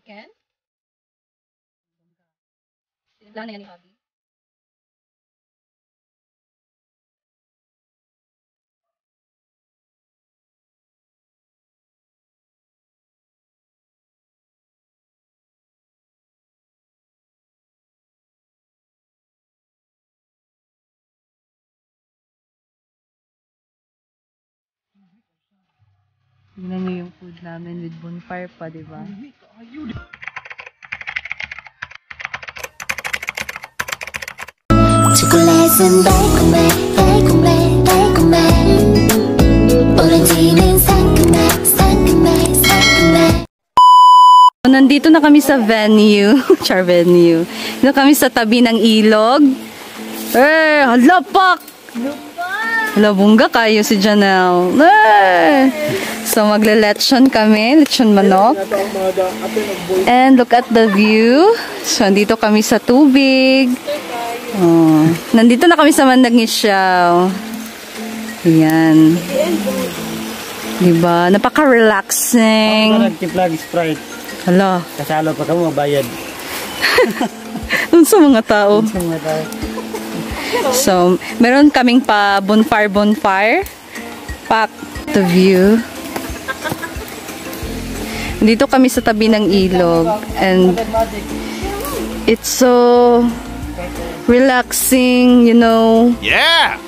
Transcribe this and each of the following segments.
chicken. Lang na yan ni Habi. Tingnan niyo yung food namin with bonfire pa, di ba? 초콜릿은 달콤해 달콤해 달콤해 오렌지는 상큼해 상큼해 상큼해. Nandito na kami sa venue. Char venue. Dito kami sa tabi ng ilog. Hala pak! Hala, bungga kayo si Janelle. So, magle-lechon kami. Lechon manok. And look at the view. So, nandito kami sa tubig. Oh. Nandito na kami sa Mandangisyaw. Ayan. Diba? Napaka-relaxing. Nagtiplag Sprite. Hala. Kasalo pa ka mo, bayad. Dun sa mga tao. Sa mga tao. So, meron kaming pa bonfire. Pack the view. Dito kami sa tabi ng ilog. And it's so relaxing, you know. Yeah!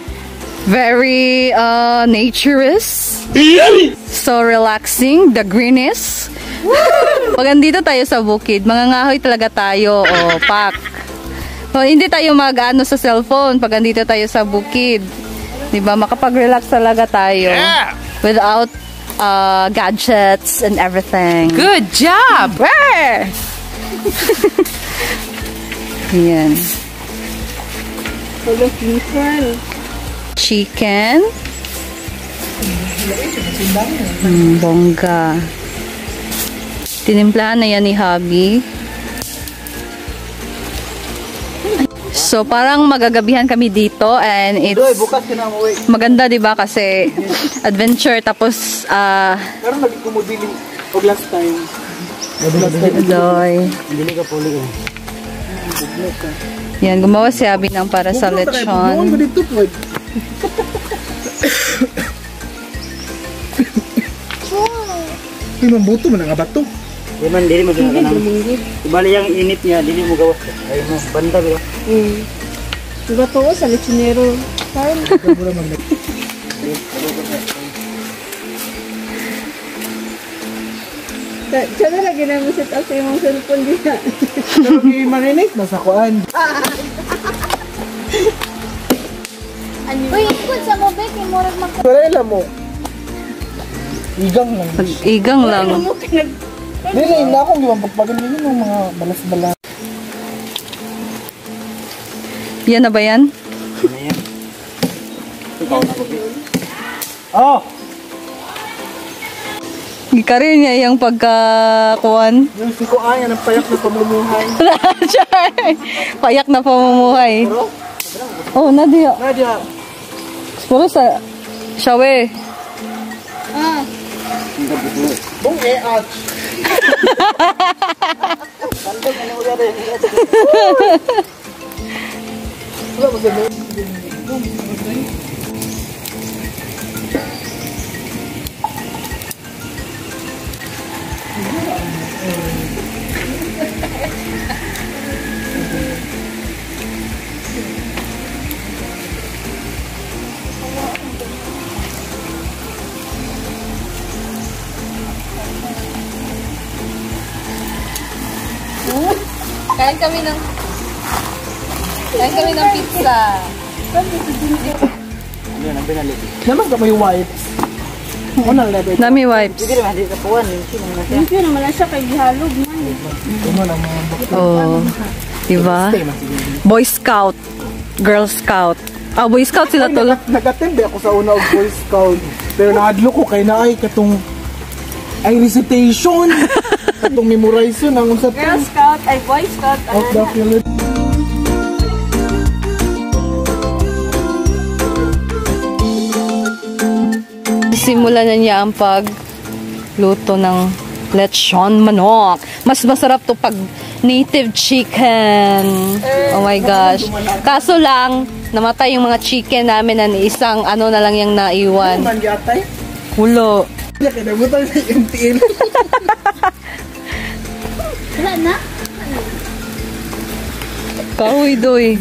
Very naturist. So relaxing, the greenness. Pag andito tayo sa bukid, mangangahoy talaga tayo. Pak. So, hindi tayo mag-ano sa cellphone pag andito tayo sa bukid. Diba? Makapag-relax talaga tayo. Yeah! Without gadgets and everything. Good job! Where? Yan. Chicken. Bongga. Tinimplahan na yan ni Habi. So, parang magagabihan kami dito and it's maganda, diba? Kasi adventure tapos Pero nagkumudili og last time. Doy. Dili ka puli ko. Yan, gumawa si Abby ng para sa lechon. May buto man nga bato. Di man, dili mo dun ka nang. Ibali yung init niya, dili mo gawas. Ay mo, banda ba? Diba to sa lechonero? Parang siya na lagi namin set up sa imong cellphone dito. Pero may marinig, nasa kuan. Uy, ikot sa mo, Beck. Yung murag mag... Parela mo. Igang lang. Igang lang. Dili, na akong iwang pagpagan yun yung mga balas-balas. Yan na ba yan? Ano yan? Oh! Gikarin niya yung pagkakuan. Yung si Kuan, yan ang payak na pamumuhay. Payak na pamumuhay. Oh, Nadia. Nadia. Puro sa Shawe. Bong at. Kantong ano ulit rin. Wala mo sa mga. Kain kami ng pizza. Ano yan, ang binalik. Naman ka may wipes. Unang level. Nami wipes. Hindi naman, hindi ka puwan. Hindi naman na siya kay gihalog man. Ano na mga bakla. Oh. Diba? Boy Scout. Girl Scout. Boy Scout sila tol. Nag-attend ako sa una og Boy Scout. Pero nakadlo ko kay naay katong ay recitation. Katong memorize yun ang unsa Girl Scout, ay Boy Scout. of the Philippines. Simulan na niya ang pagluto ng lechon manok. Mas masarap to pag native chicken. Oh my gosh. Kaso lang, namatay yung mga chicken namin na isang ano na lang yung naiwan. Man yatay. Hulo. Ya kada butang sa MTL. Wala na? Kahoy doy.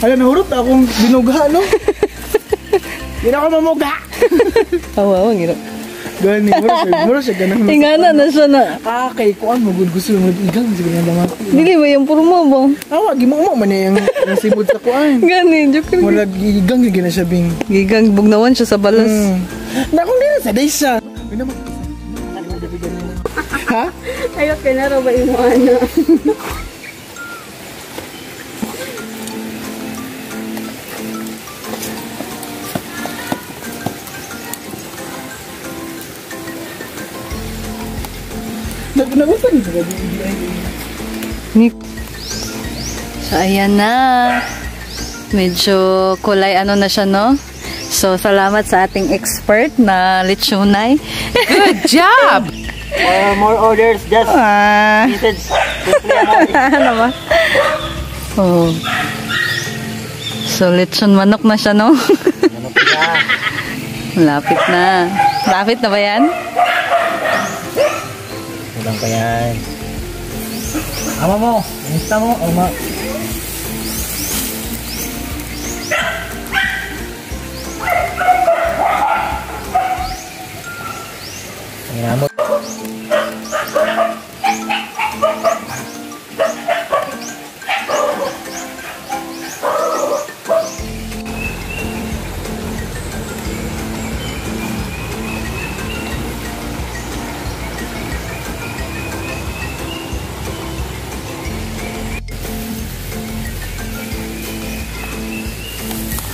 Hala nahurot akong binugha no. Hindi na ako mamugha. Awa, gino. Gani, mura siya ganang. Tingana na siya na. Kay kuan mo gud gusto mo igang siguro nga damat. Dili ba yung purmo ba? Awa gimo man yung simod sa kuan. Gani, joke. Mura gigang gina siya bing. Gigang bugnawan siya sa balas. Na kung dili sa day siya. Ha? Ayok ka na raw ba yung ano? Nagutan sa Nick. So, ayan na. Medyo kulay ano na siya, no? So, salamat sa ating expert na lechonay. Good job! More orders, just needed. Ano ba? Oh. So, lechon manok na siya, no? Malapit na. Malapit na ba yan? Kulang pa yan. Ama mo, insta mo, ama. Tingnan mo.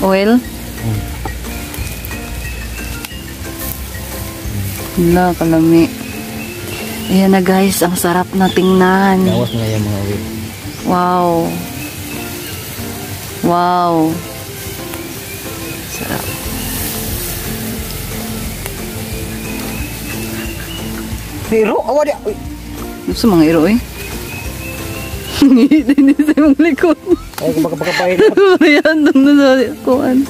Oil? Wala, kalami. Ayan na guys, ang sarap na tingnan. Gawas na yung mga wheel. Wow. Wow. Sarap. Pero awa dia. Ano sa mga iro eh? Hindi sa mong likod. Ay, kapag-kapahit. Ayan, nung kuhan.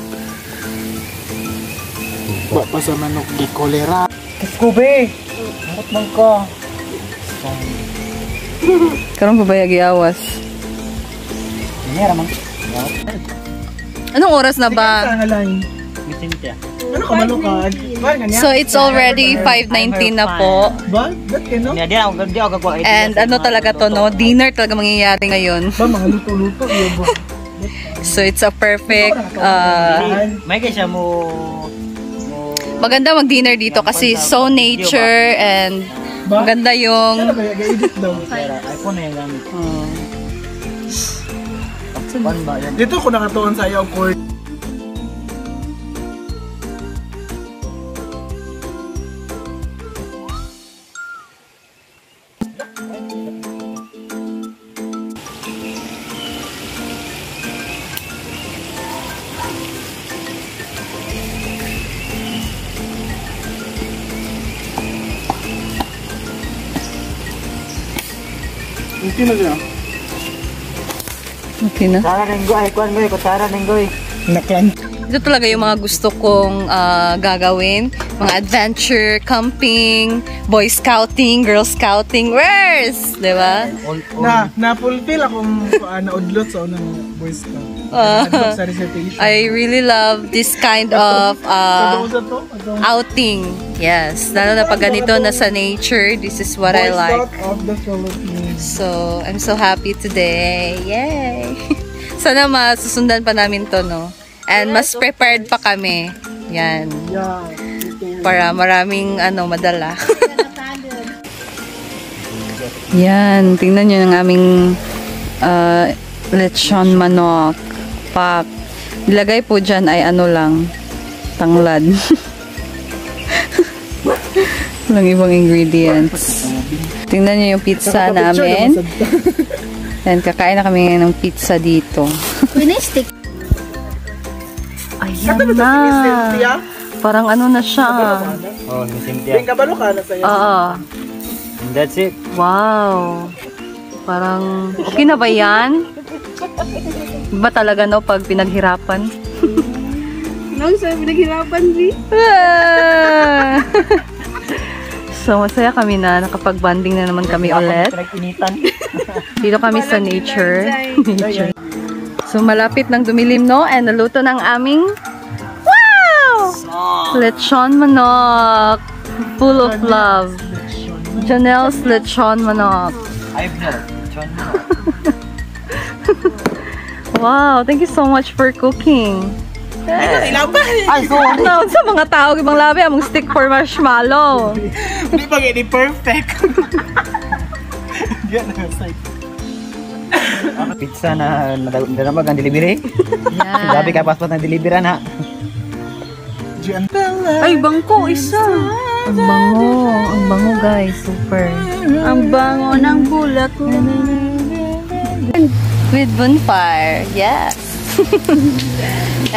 Pa sa manok di kolera. Kubi! Bakit man ka? Karong pabayagi awas. Nangyara man. Anong oras na ba? Misintia. Ano ka malukad? So it's already 5:19 na po. Ba? Ba't kano? Hindi ako gagawin. And ano talaga to, no? Dinner talaga mangyayari ngayon. Ba mga luto-luto iyo ba? So it's a perfect May kaya siya mo... maganda mag-dinner dito kasi so nature and maganda Ano yung kaya ga-edit daw? iPhone na yung gamit. Takpan ba yan? Dito ko nakatuon sa iyo court. Okay na siya. okay na. Kutsara nenggoy, kutsara nenggoy. Naklan. Ito talaga yung mga gusto kong gagawin. Mga adventure, camping, boy scouting, girl scouting. Where's? Diba? Na-fulfill akong naudlot sa unang Boy Scout. Sa recitation. I really love this kind of Sa to? outing. Yes. Lalo na pag ganito na sa nature. This is what I Boy like. Scout of the Philippines. So, I'm so happy today. Yay! Sana masusundan pa namin to, no? And mas prepared pa kami. Yan. Yeah. Para maraming, madala. Yan. Tingnan nyo yung aming lechon manok. Pak. Nilagay po dyan ay lang. Tanglad. Walang ibang ingredients. Tingnan nyo yung pizza namin. And kakain na kami ng pizza dito. Winistik. Ayan na. Parang na siya. Oh, misintia. Yung kabalo ka na sa'yo. Oo. And that's it. Wow. Parang, okay na ba yan? Iba talaga no, pag pinaghirapan. Nang sa pinaghirapan, Bi? So, masaya kami na nakapag-bonding na naman kami ulit. Initan. Dito kami sa nature. So, malapit ng dumilim, no? And naluto ng aming lechon manok. Full of love. Janelle's lechon manok. I've never. Wow, thank you so much for cooking. Ay, so, No, sa mga tao, ibang labi, among stick for marshmallow. hindi pa gini perfect. Yan na, side. Pizza na nadamag ang delivery. Yan. Grabe ka passport ng delivery na. Diyan. Ay, bangko, isa. Ang bango guys, super. Ang bango ng bulak ko. With bonfire, yes.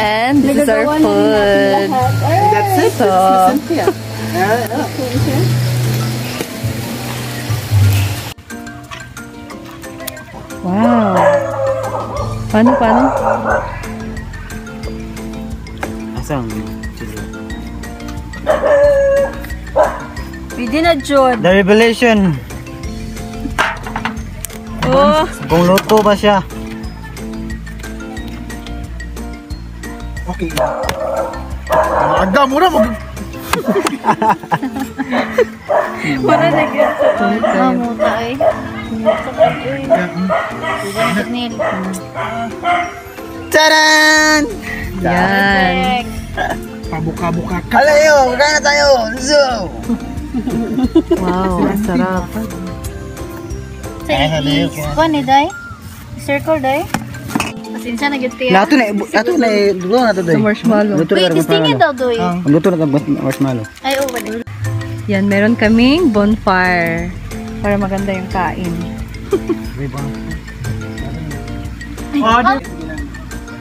And this is our food. That's it. So, wow. Paano? Asang? Pwede na, Jod. The revelation. Oh. Kung luto ba siya? Okay. Aga mo na mag... Wala na ganito. Mamuta ay. Taran! yan. Pabuka-buka ka. Halayo! Kaya na tayo! Zo! Wow, ang sarap. Kuan ni Day? Circle, Day? Pasensya na gito Lato na, luto na to doy. Sa marshmallow. Luto na Wait, testingin daw, Doy. Luto na to marshmallow. Ay, oh, wala. Yan, meron kaming bonfire. Para maganda yung kain.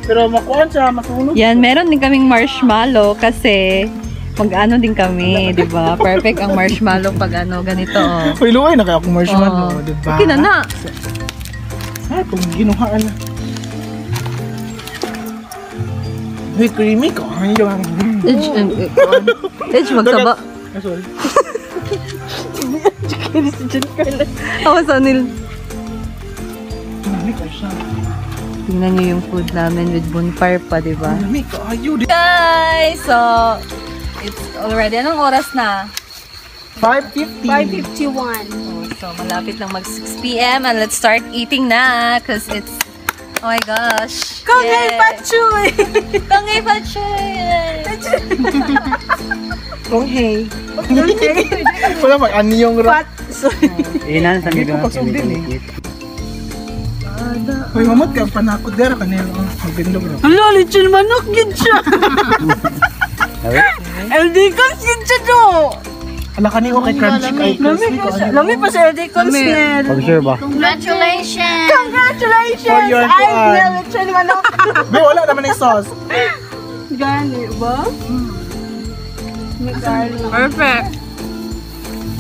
Pero makuha siya, masunog. Yan, meron din kaming marshmallow kasi mag-ano din kami, di ba? Perfect ang marshmallow pag ano, ganito. Oh. Uy, luway na kaya akong marshmallow, Oh. diba? Okay na na. Ay, kung ginuhaan na. Uy, creamy ko. Ay, yung... Edge, magtaba. Ah, sorry. Ako sa nil. Creamy ko siya. Tingnan nyo yung food namin with bonfire pa, di ba? Creamy ko. Ayaw din. Guys, so it's already. Anong oras na? 5:50. 5:51. So malapit lang mag 6 p.m. and let's start eating na because it's, oh my gosh. Kongay Pachoy! Kongay Pachoy! Kung hey. Wala mag-anyong rat. Inan sa Hindi ko mga pasundin eh. Uy, mamot ka, panakot gara ka nila. Magbindog rin. Hala, lechon manok yun siya! LD Cons yun siya do! Ala ka niyo kay crunchy kay crispy ko. Lami pa sa LD Cons niya. Pag sure ba? Congratulations! Congratulations! For your Ay, kuan. lechon manok! Be, wala naman yung sauce. Gani ba? Perfect!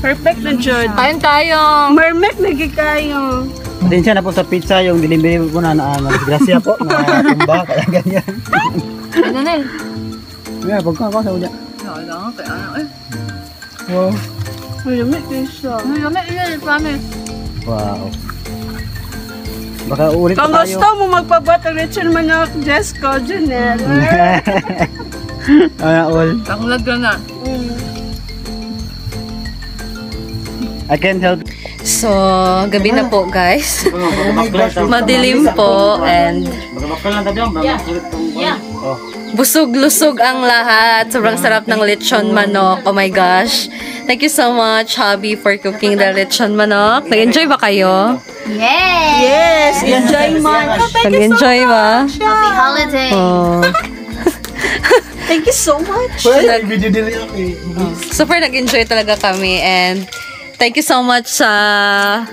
Perfect na, Jod. Kain tayo! Mermek naging kayo. Pasensya na po sa pizza, yung delivery po na disgrasya po. Natumba, kaya ganyan. Ano na yun? Yeah, pagka ako sa ulit. Wow. Malamit din siya. Malamit yun, promise. Wow. Baka ulit Kung pa gusto tayo. mo magpabat ang lechon manok, Jesco, Janelle. All. Taklag ka na. I can't help. So, gabi na po guys. Madilim po and busog-lusog ang lahat. Sobrang sarap ng lechon manok. Oh my gosh. Thank you so much, Hubby, for cooking the lechon manok. Nag-enjoy ba kayo? Yes! Enjoy much! Nag-enjoy ba? Happy holiday! Oh. Thank you so much! Well, video din ako eh. Super nag-enjoy talaga kami and thank you so much sa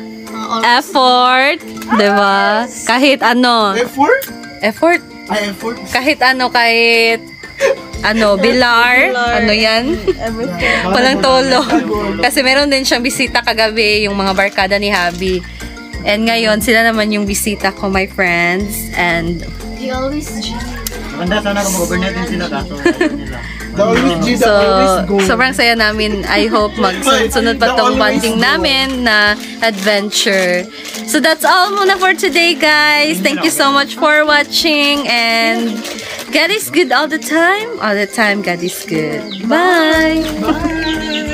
effort, diba? Kahit ano. Effort? Effort? Ay, effort. Kahit ano, kahit Bilar. Ano yan? Walang tolo. Kasi meron din siyang bisita kagabi, yung mga barkada ni Habi. And ngayon, sila naman yung bisita ko, my friends. And They always Maganda sana kung mag-overnight din sila kaso ayaw nila. The always G, the so, always go. sobrang saya namin. I hope magsunod pa tong bonding namin na adventure. So, that's all muna for today, guys. Thank you so much for watching. And God is good all the time. All the time, God is good. Bye! Bye!